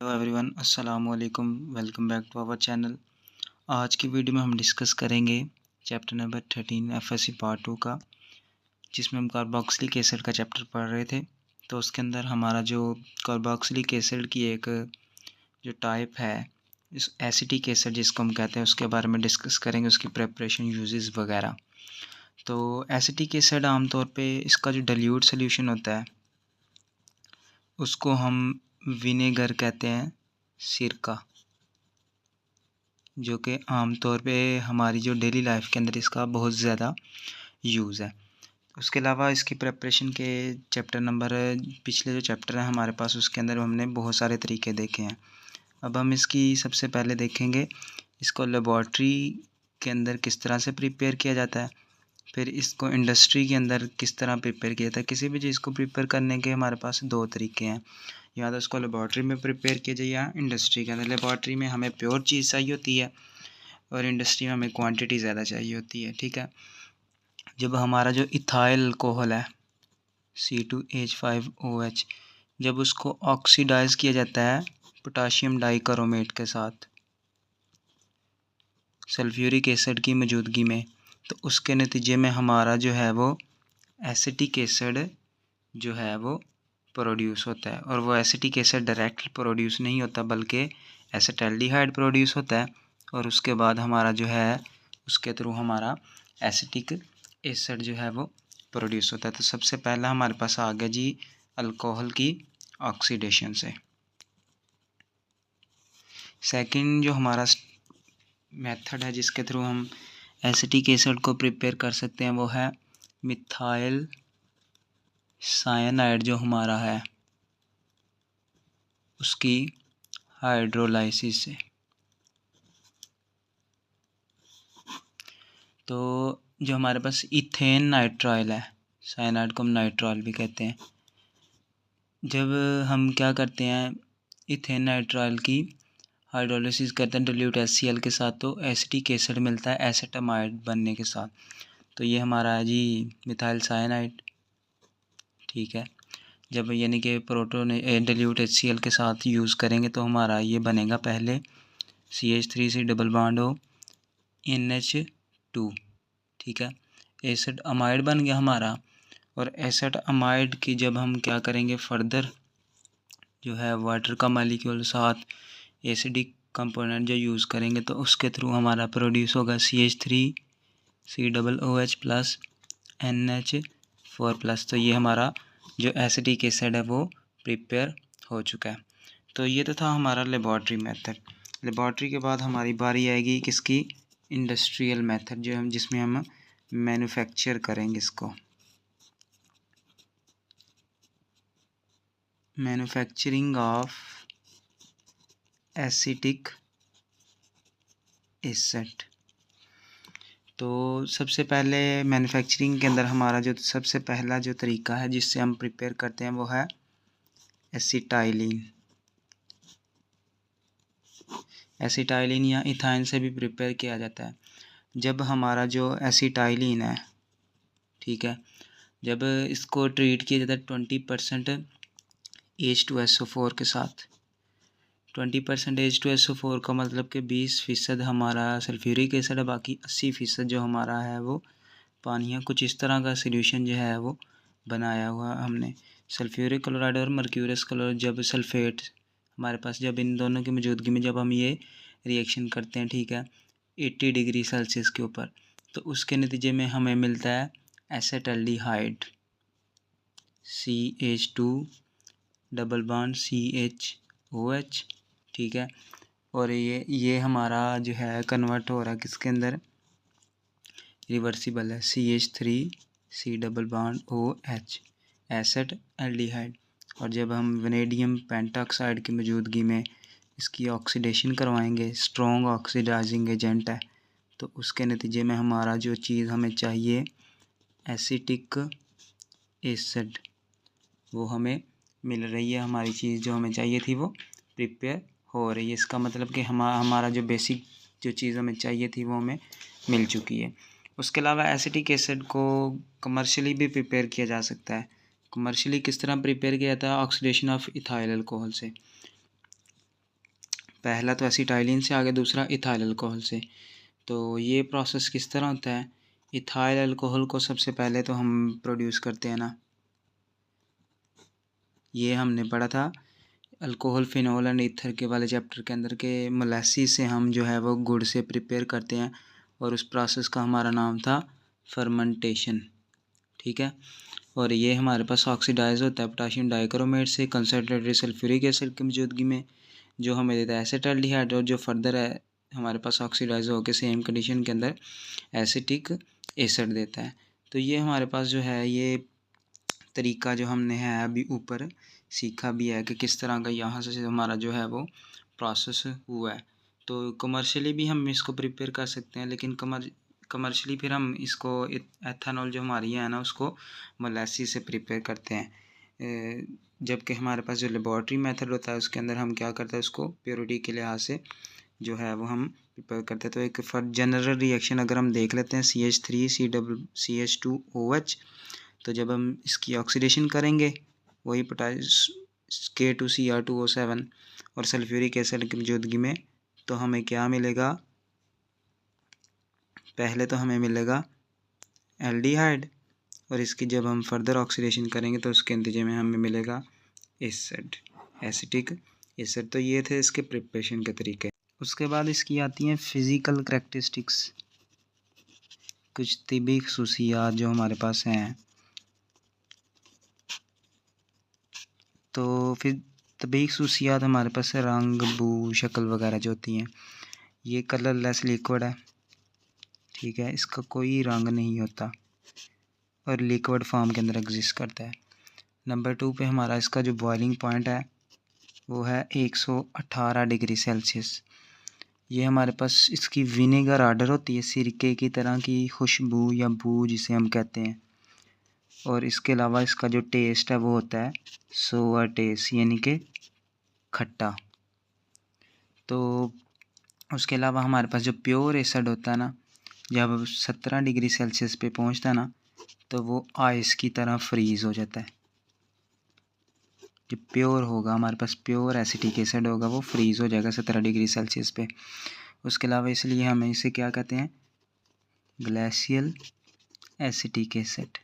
Hello everyone, अस्सलाम वालेकुम। Welcome back to our channel. आज की वीडियो में हम डिस्कस करेंगे चैप्टर नंबर 13 एफएससी पार्ट 2 का, जिसमें हम कार्बोक्सिलिक एसिड का चैप्टर पढ़ रहे थे। तो उसके अंदर हमारा जो कार्बोक्सिलिक एसिड की एक जो टाइप है, इस एसिटिक एसिड जिसको हम कहते हैं, उसके बारे में डिस्कस करेंगे, उसकी प्रेपरेशन, यूजेस वगैरह। तो एसिटिक एसिड आमतौर पे इसका जो डाइल्यूट सोल्यूशन होता है उसको हम विनेगर कहते हैं, सिरका, जो कि आमतौर पे हमारी जो डेली लाइफ के अंदर इसका बहुत ज़्यादा यूज़ है। उसके अलावा इसकी प्रेपरेशन के चैप्टर नंबर पिछले जो चैप्टर हैं हमारे पास, उसके अंदर हमने बहुत सारे तरीके देखे हैं। अब हम इसकी सबसे पहले देखेंगे इसको लेबॉर्ट्री के अंदर किस तरह से प्रिपेयर किया जाता है, फिर इसको इंडस्ट्री के अंदर किस तरह प्रिपेयर किया जाता है। किसी भी चीज़ को प्रिपेयर करने के हमारे पास दो तरीके हैं, या तो उसको लेबॉर्ट्री में प्रिपेयर किया जाए या इंडस्ट्री के अंदर। लेबॉर्ट्री में हमें प्योर चीज़ चाहिए होती है और इंडस्ट्री में हमें क्वांटिटी ज़्यादा चाहिए होती है, ठीक है। जब हमारा जो इथाइल अल्कोहल है C2H5OH, जब उसको ऑक्सीडाइज किया जाता है पोटाशियम डाइक्रोमेट के साथ सल्फ्यूरिक एसिड की मौजूदगी में, तो उसके नतीजे में हमारा जो है वो एसिटिक एसिड जो है वो प्रोड्यूस होता है। और वो एसिटिक एसिड डायरेक्ट प्रोड्यूस नहीं होता, बल्कि एसिटाल्डिहाइड प्रोड्यूस होता है, और उसके बाद हमारा जो है उसके थ्रू हमारा एसिटिक एसिड जो है वो प्रोड्यूस होता है। तो सबसे पहला हमारे पास आ गया जी अल्कोहल की ऑक्सीडेशन से। सेकंड जो हमारा मेथड है जिसके थ्रू हम एसिटिक एसिड को प्रिपेयर कर सकते हैं, वो है मिथाइल साइनाइड जो हमारा है उसकी हाइड्रोलाइसिस से। तो जो हमारे पास इथेन नाइट्राइल है, साइनाइड को हम नाइट्राइल भी कहते हैं, जब हम क्या करते हैं इथेन नाइट्राइल की हाइड्रोलाइसिस करते हैं डाइल्यूट HCl के साथ, तो एसिटिक एसिड मिलता है एसेटामाइड बनने के साथ। तो ये हमारा है जी मिथाइल साइनाइड, ठीक है। जब यानी कि प्रोटोन डाइल्यूट HCl के साथ यूज़ करेंगे तो हमारा ये बनेगा पहले CH3 डबल बॉन्ड हो NH2, ठीक है। एसिड अमाइड बन गया हमारा। और एसिड अमाइड की जब हम क्या करेंगे फर्दर जो है वाटर का मालिक्यूल साथ एसिडिक कंपोनेंट जो यूज़ करेंगे, तो उसके थ्रू हमारा प्रोड्यूस होगा CH3COOH प्लस NH4 प्लस। तो ये हमारा जो एसिडिक एसिड है वो प्रिपेयर हो चुका है। तो ये तो था हमारा लेबॉर्ट्री मेथड। लेबॉर्ट्री के बाद हमारी बारी आएगी किसकी, इंडस्ट्रियल मेथड, जो हम जिसमें हम मैन्युफैक्चर करेंगे इसको। Manufacturing of acetic acid. तो सबसे पहले मैन्युफैक्चरिंग के अंदर हमारा जो सबसे पहला जो तरीका है जिससे हम प्रिपेयर करते हैं वो है एसिटाइलिन। एसिटाइलिन या इथाइन से भी प्रिपेयर किया जाता है। जब हमारा जो एसिटाइलिन है, ठीक है, जब इसको ट्रीट किया जाता है 20% H2SO4 के साथ। 20% H2SO4 का मतलब कि 20% हमारा सल्फ्यूरिक एसिड है, बाकी 80% जो हमारा है वो पानी है। कुछ इस तरह का सोल्यूशन जो है वो बनाया हुआ हमने। सल्फ्यूरिक क्लोराइड और मर्क्यूरियस क्लोराइड, जब सल्फेट हमारे पास, जब इन दोनों की मौजूदगी में जब हम ये रिएक्शन करते हैं, ठीक है, 80 डिग्री सेल्सियस के ऊपर, तो उसके नतीजे में हमें मिलता है एसेटल्डिहाइड CH2 डबल बॉन्ड CHOH, ठीक है। और ये हमारा जो है कन्वर्ट हो रहा है किसके अंदर, रिवर्सिबल है, CH3C double bond OH acid aldehyde. और जब हम वेनेडियम पेंटाऑक्साइड की मौजूदगी में इसकी ऑक्सीडेशन करवाएंगे, स्ट्रॉन्ग ऑक्सीडाइजिंग एजेंट है, तो उसके नतीजे में हमारा जो चीज़ हमें चाहिए एसिटिक एसिड, वो हमें मिल रही है। हमारी चीज़ जो हमें चाहिए थी वो प्रिपेयर हो रही है। इसका मतलब कि हमारा जो बेसिक जो चीज़ हमें चाहिए थी वो हमें मिल चुकी है। उसके अलावा एसिटिक एसिड को कमर्शियली भी प्रिपेयर किया जा सकता है। कमर्शियली किस तरह प्रिपेयर किया जाता है, ऑक्सीडेशन ऑफ इथाइल अल्कोहल से। पहला तो एसिटाइलिन से, आगे दूसरा इथाइल अल्कोहल से। तो ये प्रोसेस किस तरह होता है? इथाइल अल्कोहल को सबसे पहले तो हम प्रोड्यूस करते हैं ना, ये हमने पढ़ा था अल्कोहल, फिनॉल एंड ईथर के वाले चैप्टर के अंदर के मोलेसिस से हम जो है वो गुड़ से प्रिपेयर करते हैं, और उस प्रोसेस का हमारा नाम था फर्मेंटेशन। ठीक है, और ये हमारे पास ऑक्सीडाइज होता है पोटाशियम डाइक्रोमेट से कंसनट्रेटेड सल्फ्यूरिक एसिड की मौजूदगी में, जो हमें देता है एसिटाल्डिहाइड, और जो फर्दर है हमारे पास ऑक्सीडाइज होकर सेम कंडीशन के अंदर एसिटिक एसिड देता है। तो ये हमारे पास जो है ये तरीका जो हमने है अभी ऊपर सीखा भी है कि किस तरह का यहाँ से हमारा जो है वो प्रोसेस हुआ है। तो कमर्शियली भी हम इसको प्रिपेयर कर सकते हैं, लेकिन कमर्शियली फिर हम इसको एथेनॉल जो हमारी है ना उसको मोलेसिस से प्रिपेयर करते हैं, जबकि हमारे पास जो लेबॉर्ट्री मेथड होता है उसके अंदर हम क्या करते हैं उसको प्योरिटी के लिहाज से जो है वो हम प्रिपेयर करते हैं। तो एक फॉर जनरल रिएक्शन अगर हम देख लेते हैं CH3CH2OH, तो जब हम इसकी ऑक्सीडेशन करेंगे वही K2Cr2O7 और सल्फ्यूरिक एसिड की मौजूदगी में, तो हमें क्या मिलेगा? पहले तो हमें मिलेगा एल्डिहाइड, और इसकी जब हम फर्दर ऑक्सीडेशन करेंगे तो उसके नतीजे में हमें मिलेगा एसिड, एसिटिक एसिड। तो ये थे इसके प्रिपरेशन के तरीके। उसके बाद इसकी आती हैं फिज़िकल करैक्टरिस्टिक्स, कुछ तिबी खसूसियात जो हमारे पास हैं। तो फिर तभी खसूसियात हमारे पास रंग, बू, शक्ल वगैरह जो होती हैं। ये कलरलेस लिक्विड है, ठीक है, इसका कोई रंग नहीं होता और लिक्विड फॉर्म के अंदर एग्जिस्ट करता है। नंबर 2 पे हमारा इसका जो बॉइलिंग पॉइंट है वो है 118 डिग्री सेल्सियस। ये हमारे पास इसकी विनेगर आर्डर होती है, सिरके की तरह की खुशबू या बू जिसे हम कहते हैं। और इसके अलावा इसका जो टेस्ट है वो होता है सोवर टेस्ट, यानी कि खट्टा। तो उसके अलावा हमारे पास जो प्योर एसिड होता है ना, जब 17 डिग्री सेल्सियस पे पहुंचता है ना तो वो आइस की तरह फ्रीज़ हो जाता है। जो प्योर होगा हमारे पास, प्योर एसिटिक एसिड होगा, वो फ्रीज़ हो जाएगा 17 डिग्री सेल्सियस पे। उसके अलावा इसलिए हम इसे क्या कहते हैं? Glacial acetic acid.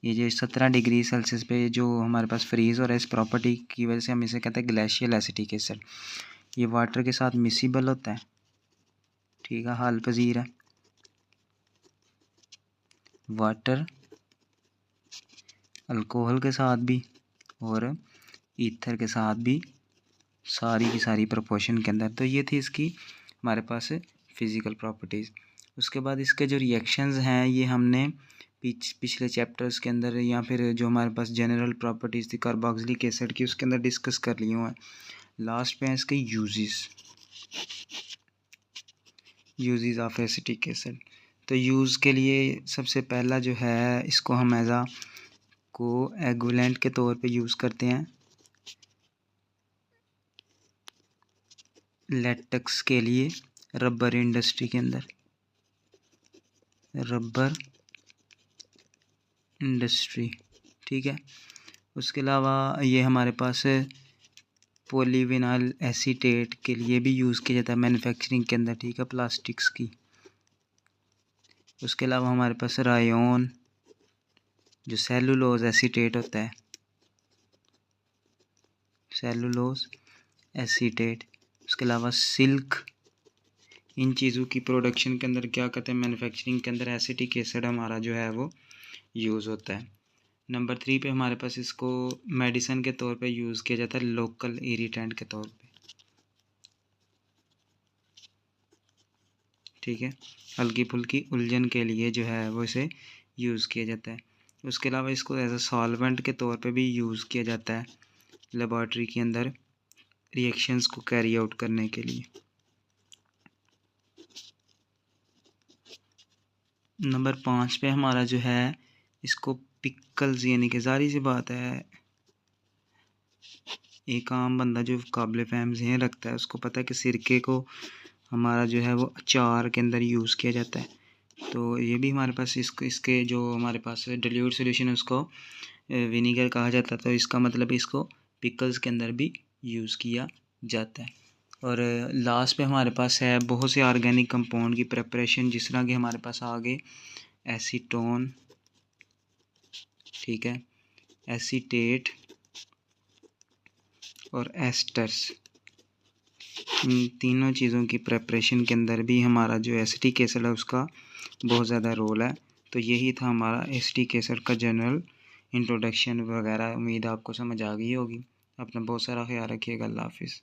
ये जो 17 डिग्री सेल्सियस पे जो हमारे पास फ्रीज़ हो रहा है, इस प्रॉपर्टी की वजह से हम इसे कहते हैं ग्लेशियल एसिटिक एसिड। ये वाटर के साथ मिसिबल होता है, ठीक है, हाल पजीर है। वाटर, अल्कोहल के साथ भी और ईथर के साथ भी, सारी की सारी प्रोपोर्शन के अंदर। तो ये थी इसकी हमारे पास फिज़िकल प्रॉपर्टीज़। उसके बाद इसके जो रिएक्शंस हैं ये हमने पिछले चैप्टर्स के अंदर, या फिर जो हमारे पास जनरल प्रॉपर्टीज़ थी कार्बोक्सिलिक एसिड की, उसके अंदर डिस्कस कर लिए हुए हैं। लास्ट पे हैं इसके यूजेस ऑफ एसिटिक एसिड। तो यूज़ के लिए सबसे पहला जो है इसको हम एज़ को एग्विवेलेंट के तौर पे यूज़ करते हैं लेटेक्स के लिए रबर इंडस्ट्री के अंदर, रबर इंडस्ट्री, ठीक है। उसके अलावा ये हमारे पास पॉलीविनाइल एसीटेट के लिए भी यूज़ किया जाता है मैन्युफैक्चरिंग के अंदर, ठीक है, प्लास्टिक्स की। उसके अलावा हमारे पास रायोन जो सेलुलोज एसीटेट होता है, सेलुलोज एसीटेट। उसके अलावा सिल्क, इन चीज़ों की प्रोडक्शन के अंदर क्या कहते हैं, मैन्युफैक्चरिंग के अंदर एसिटिक एसिड हमारा जो है वो यूज़ होता है। नंबर 3 पे हमारे पास इसको मेडिसिन के तौर पे यूज़ किया जाता है, लोकल इरिटेंट के तौर पे, ठीक है, हल्की फुल्की उलझन के लिए जो है वो इसे यूज़ किया जाता है। उसके अलावा इसको एज अ सॉल्वेंट के तौर पे भी यूज़ किया जाता है लेबॉर्ट्री के अंदर रिएक्शंस को कैरी आउट करने के लिए। नंबर 5 पे हमारा जो है इसको पिकल्स, यानी कि ज़ाहिर सी बात है एक आम बंदा जो काबिल फ़हम ज़हन रखता है उसको पता है कि सिरके को हमारा जो है वो अचार के अंदर यूज़ किया जाता है। तो ये भी हमारे पास इसके जो हमारे पास डिल्यूट सोल्यूशन है उसको विनीगर कहा जाता है। तो इसका मतलब इसको पिकल्स के अंदर भी यूज़ किया जाता है। और लास्ट पे हमारे पास है बहुत से ऑर्गेनिक कंपाउंड की प्रिपरेशन, जिस तरह के हमारे पास आ गए एसीटोन, ठीक है, एसीटेट और एस्टर्स। इन तीनों चीज़ों की प्रिपरेशन के अंदर भी हमारा जो एसिटिक एसिड है उसका बहुत ज़्यादा रोल है। तो यही था हमारा एसिटिक एसिड का जनरल इंट्रोडक्शन वगैरह। उम्मीद आपको समझ आ गई होगी। अपना बहुत सारा ख्याल रखिएगा। अल्लाह हाफिज़।